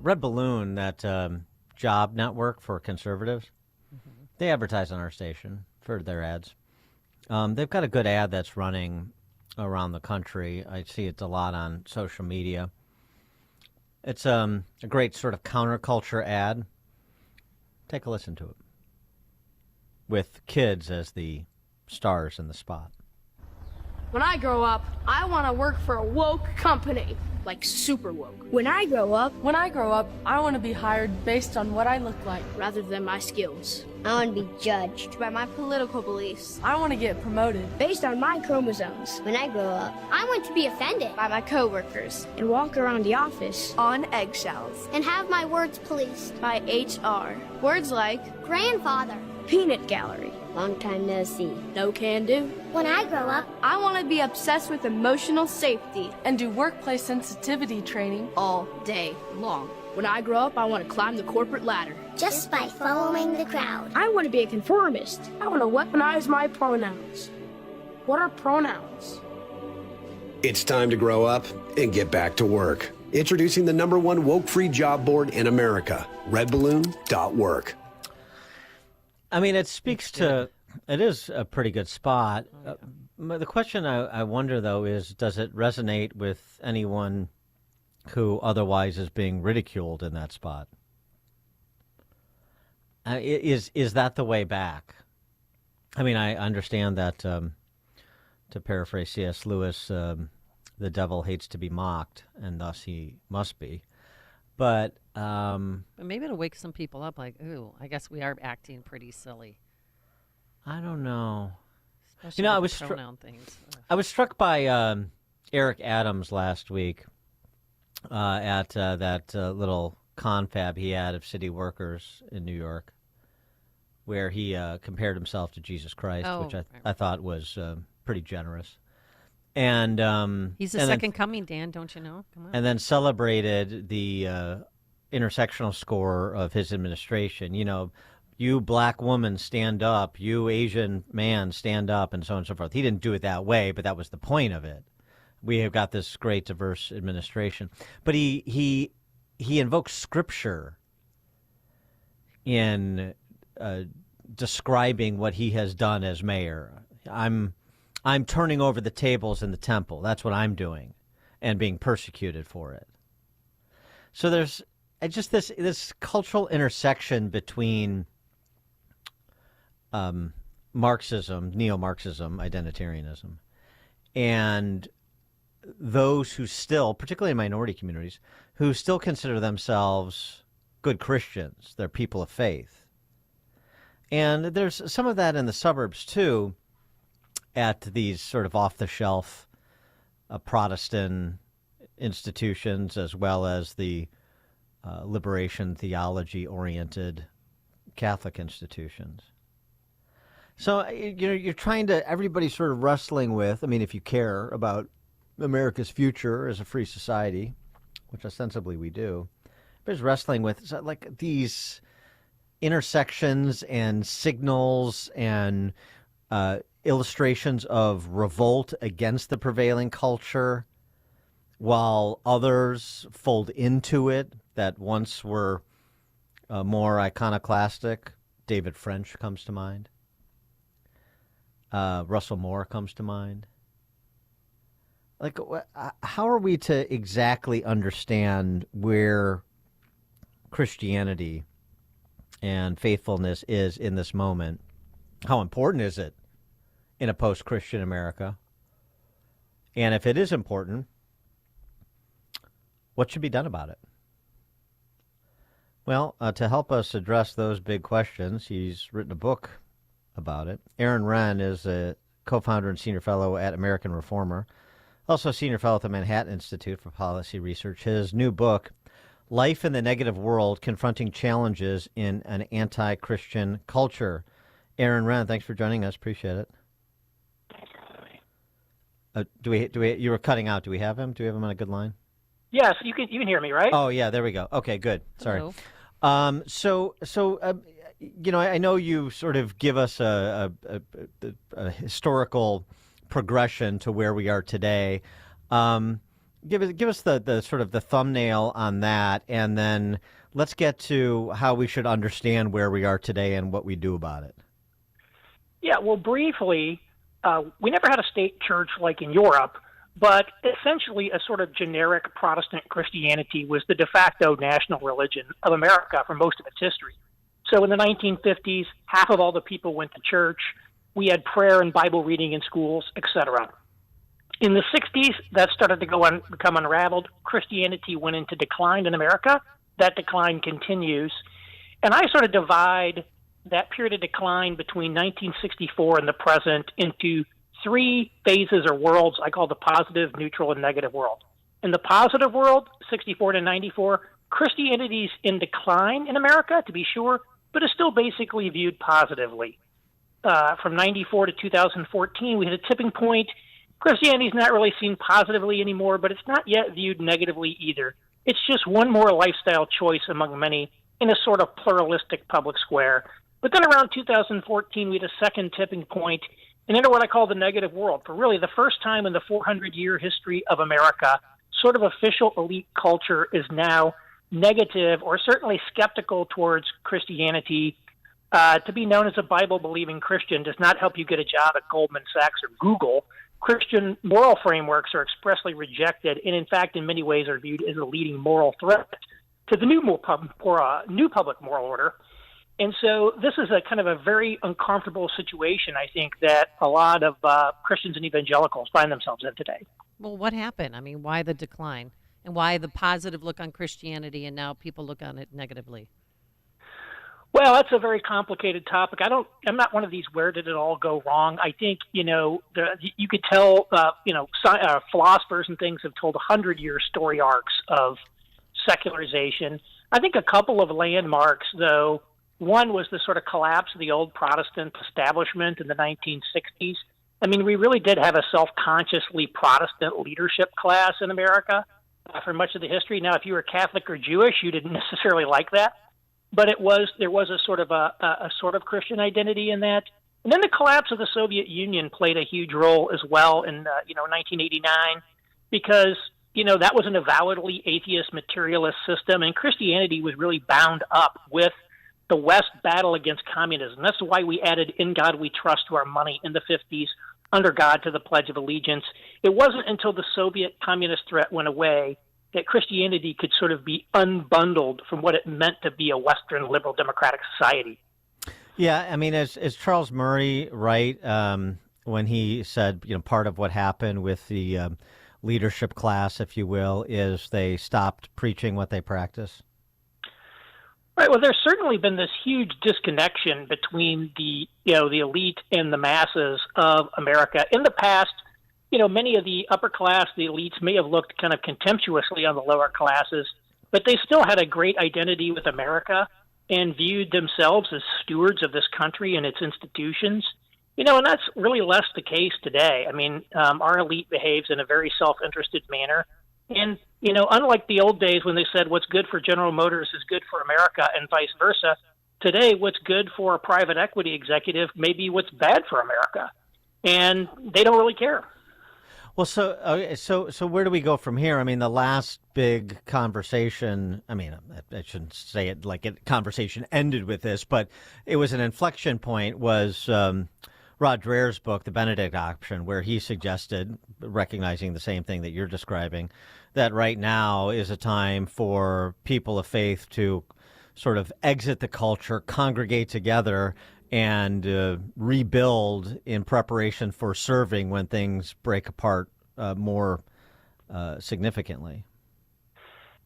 Red Balloon, that job network for conservatives, they advertise on our station for their ads. They've got a good ad that's running around the country. I see it a lot on social media. It's a great sort of counterculture ad. Take a listen to it. With kids as the stars in the spot. When I grow up, I want to work for a woke company, like super woke. When I grow up, I want to be hired based on what I look like, rather than my skills. I want to be judged by my political beliefs. I want to get promoted based on my chromosomes. When I grow up, I want to be offended by my coworkers and walk around the office on eggshells and have my words policed by HR. Words like grandfather, peanut gallery, long time no see, no can do. When I grow up, I want to be obsessed with emotional safety and do workplace sensitivity training all day long. When I grow up, I want to climb the corporate ladder just by following the crowd. I want to be a conformist. I want to weaponize my pronouns. What are pronouns? It's time to grow up and get back to work. Introducing the #1 woke-free job board in America, redballoon.work. I mean, it speaks to, it is a pretty good spot. The question I wonder, though, is does it resonate with anyone who otherwise is being ridiculed in that spot? Is that the way back? I mean, I understand that, to paraphrase C.S. Lewis, the devil hates to be mocked, and thus he must be. But maybe it'll wake some people up like, ooh, I guess we are acting pretty silly. I don't know. Especially I with was the pronoun things. I was struck by Eric Adams last week at that little confab he had of city workers in New York, where he compared himself to Jesus Christ, which I thought was pretty generous. And he's the second coming, Dan, don't you know? Come on. And then celebrated the intersectional score of his administration. You know, you black woman, stand up. You Asian man, stand up, and so on and so forth. He didn't do it that way, but that was the point of it. We have got this great diverse administration. But he invokes scripture in describing what he has done as mayor. I'm turning over the tables in the temple. That's what I'm doing, and being persecuted for it. So there's just this cultural intersection between Marxism, neo-Marxism, identitarianism, and those who still, particularly in minority communities, who still consider themselves good Christians. They're people of faith. And there's some of that in the suburbs, too, at these sort of off-the-shelf Protestant institutions, as well as the liberation theology-oriented Catholic institutions. So, you're trying to, everybody's sort of wrestling with, I mean, if you care about America's future as a free society, which ostensibly we do, everybody's wrestling with, like, these intersections and signals and illustrations of revolt against the prevailing culture, while others fold into it that once were more iconoclastic. David French comes to mind. Russell Moore comes to mind. Like, how are we to exactly understand where Christianity and faithfulness is in this moment? How important is it in a post-Christian America? And if it is important, what should be done about it? Well, to help us address those big questions, he's written a book about it. Renn is a co-founder and senior fellow at American Reformer, also senior fellow at the Manhattan Institute for Policy Research. His new book, Life in the Negative World, Confronting Challenges in an Anti-Christian Culture. Renn, thanks for joining us. Appreciate it. Thanks for having me. Do we? You were cutting out. Do we have him? Do we have him on a good line? Yes, you can hear me, right? Oh yeah, there we go. Okay, good. Sorry. Hello. I know you sort of give us a historical progression to where we are today. give us the sort of the thumbnail on that, and then let's get to how we should understand where we are today and what we do about it. Yeah, well, briefly, we never had a state church like in Europe, but essentially a sort of generic Protestant Christianity was the de facto national religion of America for most of its history. So in the 1950s, half of all the people went to church. We had prayer and Bible reading in schools, etc. In the 60s, that started to become unraveled. Christianity went into decline in America. That decline continues. And I sort of divide that period of decline between 1964 and the present into three phases or worlds I call the positive, neutral, and negative world. In the positive world, 64 to 94, Christianity's in decline in America, to be sure, but is still basically viewed positively. From 94 to 2014, we hit a tipping point. Christianity's not really seen positively anymore, but it's not yet viewed negatively either. It's just one more lifestyle choice among many in a sort of pluralistic public square. But then around 2014, we had a second tipping point and into what I call the negative world. For really the first time in the 400-year history of America, sort of official elite culture is now negative or certainly skeptical towards Christianity. To be known as a Bible-believing Christian does not help you get a job at Goldman Sachs or Google. Christian moral frameworks are expressly rejected and, in fact, in many ways are viewed as a leading moral threat to the new public moral order. And so this is a kind of a very uncomfortable situation, I think, that a lot of Christians and evangelicals find themselves in today. Well, what happened? I mean, why the decline? And why the positive look on Christianity and now people look on it negatively? Well, that's a very complicated topic. I'm not one of these where did it all go wrong. I think, you could tell, philosophers and things have told 100-year story arcs of secularization. I think a couple of landmarks, though. One was the sort of collapse of the old Protestant establishment in the 1960s. I mean, we really did have a self-consciously Protestant leadership class in America for much of the history. Now, if you were Catholic or Jewish, you didn't necessarily like that. But there was a sort of Christian identity in that. And then the collapse of the Soviet Union played a huge role as well in 1989, because that was an avowedly atheist materialist system, and Christianity was really bound up with the West battle against communism. That's why we added "In God We Trust" to our money in the 50s, under God to the Pledge of Allegiance. It wasn't until the Soviet communist threat went away that Christianity could sort of be unbundled from what it meant to be a Western liberal democratic society. Yeah, I mean, as Charles Murray, right, when he said, part of what happened with the leadership class, if you will, is they stopped preaching what they practice? Right. Well, there's certainly been this huge disconnection between the elite and the masses of America. In the past, many of the upper class, the elites, may have looked kind of contemptuously on the lower classes, but they still had a great identity with America and viewed themselves as stewards of this country and its institutions. And that's really less the case today. I mean, our elite behaves in a very self-interested manner. And, unlike the old days when they said what's good for General Motors is good for America and vice versa, today what's good for a private equity executive may be what's bad for America. And they don't really care. Well, so where do we go from here? I mean, the last big conversation, I mean, I shouldn't say it like conversation ended with this, but it was an inflection point, was Rod Dreher's book, The Benedict Option, where he suggested, recognizing the same thing that you're describing, that right now is a time for people of faith to sort of exit the culture, congregate together, and rebuild in preparation for serving when things break apart more significantly.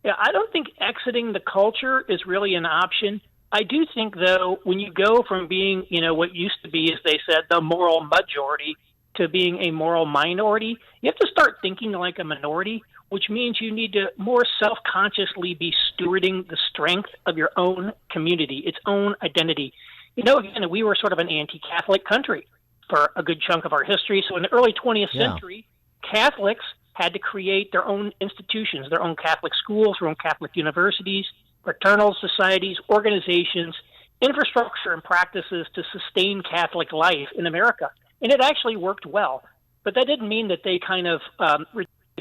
Yeah, I don't think exiting the culture is really an option. I do think, though, when you go from being, what used to be, as they said, the moral majority to being a moral minority, you have to start thinking like a minority, which means you need to more self-consciously be stewarding the strength of your own community, its own identity. Again, we were sort of an anti-Catholic country for a good chunk of our history. So in the early 20th century, Catholics had to create their own institutions, their own Catholic schools, their own Catholic universities, fraternal societies, organizations, infrastructure and practices to sustain Catholic life in America. And it actually worked well. But that didn't mean that they kind of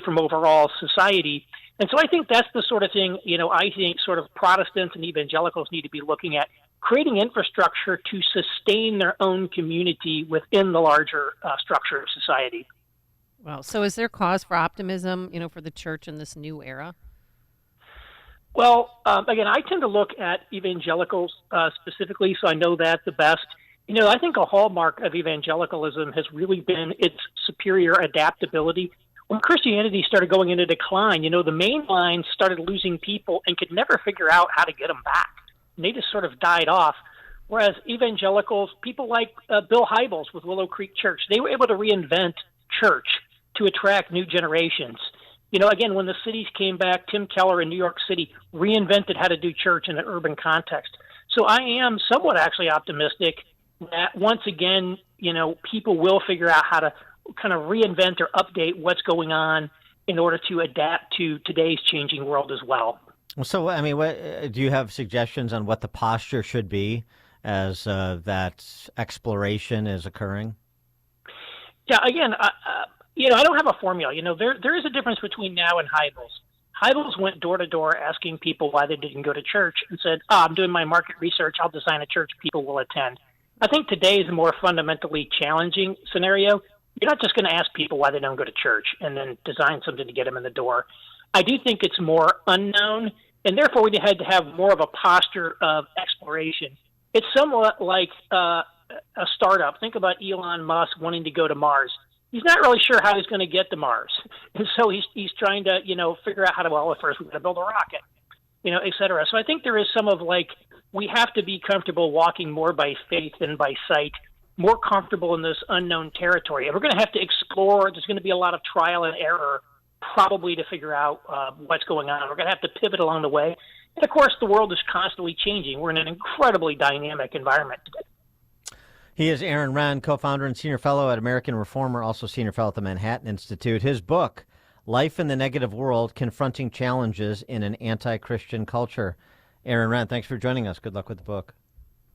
from overall society. And so I think that's the sort of thing, I think sort of Protestants and evangelicals need to be looking at, creating infrastructure to sustain their own community within the larger structure of society. Well, so is there cause for optimism, for the church in this new era? Well, again, I tend to look at evangelicals specifically, so I know that the best. I think a hallmark of evangelicalism has really been its superior adaptability. When Christianity started going into decline, the main lines started losing people and could never figure out how to get them back. And they just sort of died off. Whereas evangelicals, people like Bill Hybels with Willow Creek Church, they were able to reinvent church to attract new generations. Again, when the cities came back, Tim Keller in New York City reinvented how to do church in an urban context. So I am somewhat actually optimistic that once again, people will figure out how to kind of reinvent or update what's going on in order to adapt to today's changing world as well. So, what, do you have suggestions on what the posture should be as that exploration is occurring? Yeah, again, I don't have a formula. There is a difference between now and Hybels. Hybels went door to door asking people why they didn't go to church and said, I'm doing my market research. I'll design a church people will attend. I think today is a more fundamentally challenging scenario. You're not just going to ask people why they don't go to church and then design something to get them in the door. I do think it's more unknown, and therefore we had to have more of a posture of exploration. It's somewhat like a startup. Think about Elon Musk wanting to go to Mars. He's not really sure how he's going to get to Mars. And so he's trying to, figure out how to, well, first we're going to build a rocket, et cetera. So I think there is some of we have to be comfortable walking more by faith than by sight, more comfortable in this unknown territory. And we're going to have to explore. There's going to be a lot of trial and error probably to figure out what's going on. We're going to have to pivot along the way. And, of course, the world is constantly changing. We're in an incredibly dynamic environment today. He is Aaron Renn, co-founder and senior fellow at American Reformer, also senior fellow at the Manhattan Institute. His book, Life in the Negative World, Confronting Challenges in an Anti-Christian Culture. Aaron Renn, thanks for joining us. Good luck with the book.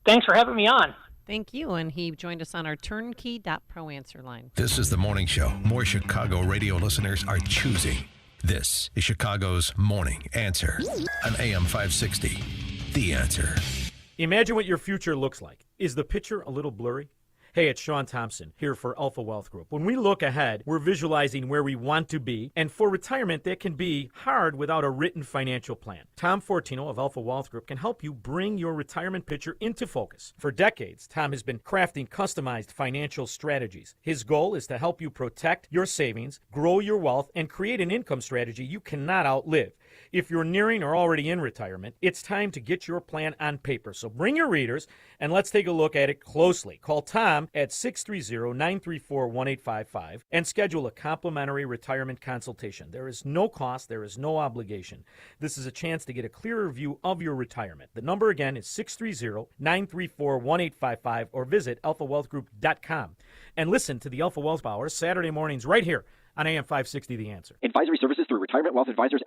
Thanks for having me on. Thank you. And he joined us on our turnkey.pro answer line. This is the morning show more Chicago radio listeners are choosing. This is Chicago's Morning Answer on AM 560. The Answer. Imagine what your future looks like. Is the picture a little blurry? Hey, it's Sean Thompson here for Alpha Wealth Group. When we look ahead, we're visualizing where we want to be, and for retirement, that can be hard without a written financial plan. Tom Fortino of Alpha Wealth Group can help you bring your retirement picture into focus. For decades, Tom has been crafting customized financial strategies. His goal is to help you protect your savings, grow your wealth, and create an income strategy you cannot outlive. If you're nearing or already in retirement, it's time to get your plan on paper. So bring your readers and let's take a look at it closely. Call Tom at 630-934-1855 and schedule a complimentary retirement consultation. There is no cost. There is no obligation. This is a chance to get a clearer view of your retirement. The number again is 630-934-1855 or visit alphawealthgroup.com. And listen to the Alpha Wealth Hour Saturday mornings right here on AM 560 The Answer. Advisory services through Retirement Wealth Advisors, LLC.